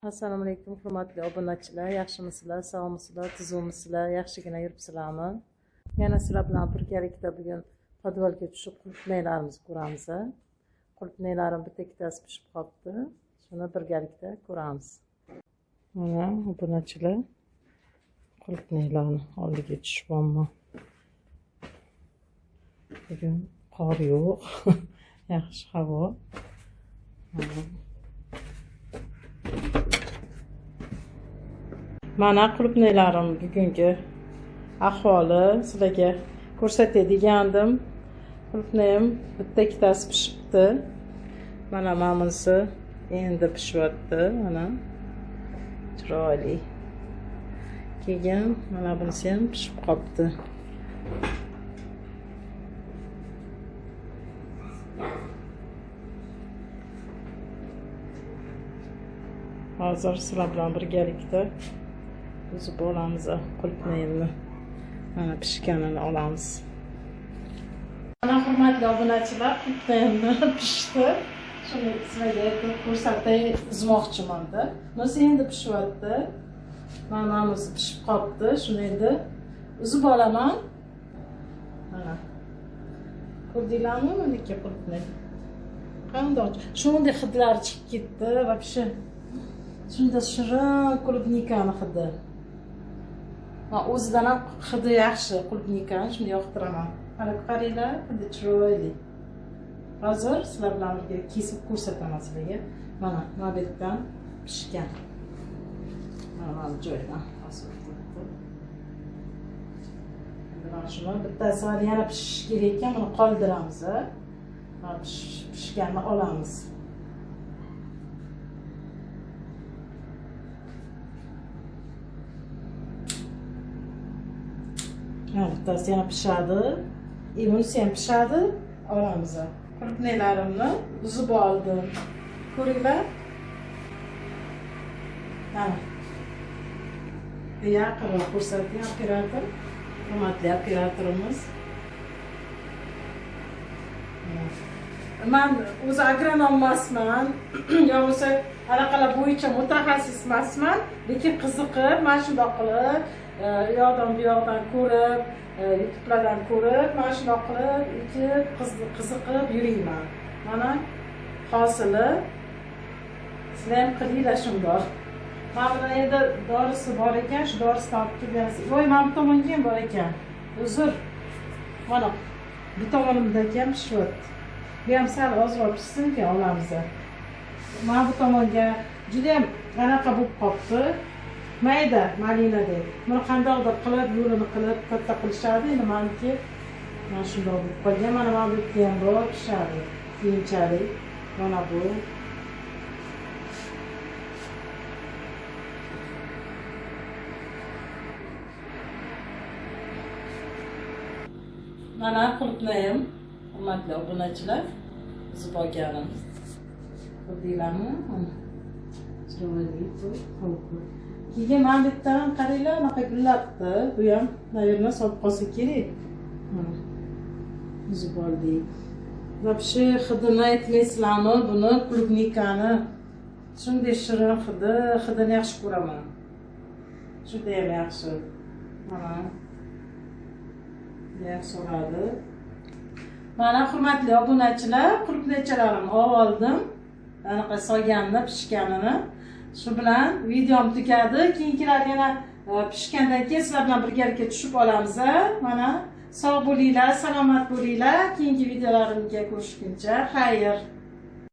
Assalomu alaykum hurmatli obunachilar, yaxshimisizlar, sog'misizlar, tuzukmisizlar, yaxshigina yuribsizlarmi? Yana sizlar bilan birgalikda bugun podvalga tushib qulupnaylarimizni ko'ramiz. Qulupnaylarim bitta ikkitasi pishib qolibdi. Shuni birgalikda ko'ramiz. Mana obunachilar, qulupnaylarni oldiga tushibman. Bugun qor yo'q, yaxshi havo. Mana qulupnaylarim bugungi ahvoli sizlarga ko'rsatay degandim. Qulupnayim bitta ikkitasi pishibdi. Mana bunisi endi pishyapti. Mana chiroyli. Keyin mana bunisi ham pishib qolibdi. Hozir sizlar bilan birgalikda uzib olamiz qulupnayimni. Mana pishganini olamiz. Mana hurmatli obunachilar, qulupnayimni pishdi. Shuni sizlarga ko'rsatay uzmoqchiman-da. Bunisi endi pishyapti. Mana bunisi pishib qolibdi. Shuni endi uzib olaman. Mana. Ko'rdinglarmi bunday qulupnay? Qandoq? Shunday hidlari chiqib ketdi, вообще. Shunda shirin qulupnikani hidi. O'zidan ham hidi yaxshi qulupnikani, shuni yoqtiraman. Mana qaranglar, bunday chiroyli. Hozir sizlar bilan birga kesib ko'rsataman sizlarga. Mana bu yerdan pishgan. Mana bu joydan hozir bo'ldi. Endi mana shuni bittasi yana pishish kerak ekan, buni qoldiramiz. Mana pishganini olamiz. Bittasi yana pishadi. Bunisi ham pishadi. Olamiz. Qulupnaylarimni uzib oldim. Ko'ringlar. Mana. Yaqinroq ko'rsating operator. Hurmatli operatorimiz. Men o'zi agronom emasman, yo'qsa anaqalar bo'yicha mutaxassis emasman, lekin qiziqib, mana shunday qilib, yoqdan bu yoqdan ko'rib, YouTube'lardan ko'rib, mana shunday qilib, qiziqib yurayman. Mana hosili sizlar ham qilinglar shundoq. Mana bunda endi dorisi bor ekan, shu dorisidan olib kelgansiz. Voy, mana bu tomonga ham bor ekan. Uzr. Mana bu tomonimdagi ham pishyapti. Bu ham sal ozroq pishsin, keyin olamiz. Mana bu tomonga juda ham anaqa bo'lib qolibdi. Mayda malinadek. Buni qandoqdir qilib, yo'lini qilib katta qilishadi. Endi meniki mana shunday bo'lib qolgan. Mana bu yerda ham bor pishadi. Keyinchalik mana bu. Mana qulupnayim, hurmatli obunachilar, uzib olganim. Ko'rdinglarmi? Chiroyli qo'yib. Keyin mana bu yerdan qaranglar, anaqa gullabdi. Bu ham, naverna, solib qolsa kerak. Uzib oldik. Вообще hidini aytmaysizlarmi? Buni qulupnikani shunday shirin hidini yaxshi ko'raman. Juda ham yaxshi. Mana yaxshi bo'ladi. Mana hurmatli obunachilar, qulupnaychalarimni oldim. Anaqa so'yganini, pishganini. Shu bilan videom tugadi. Keyingilar yana pishgandan keyin sizlar bilan birgalikda tushib olamiz. Mana sog' bo'linglar, salomat bo'linglar. Keyingi videolarimga ko'rishguncha xayr.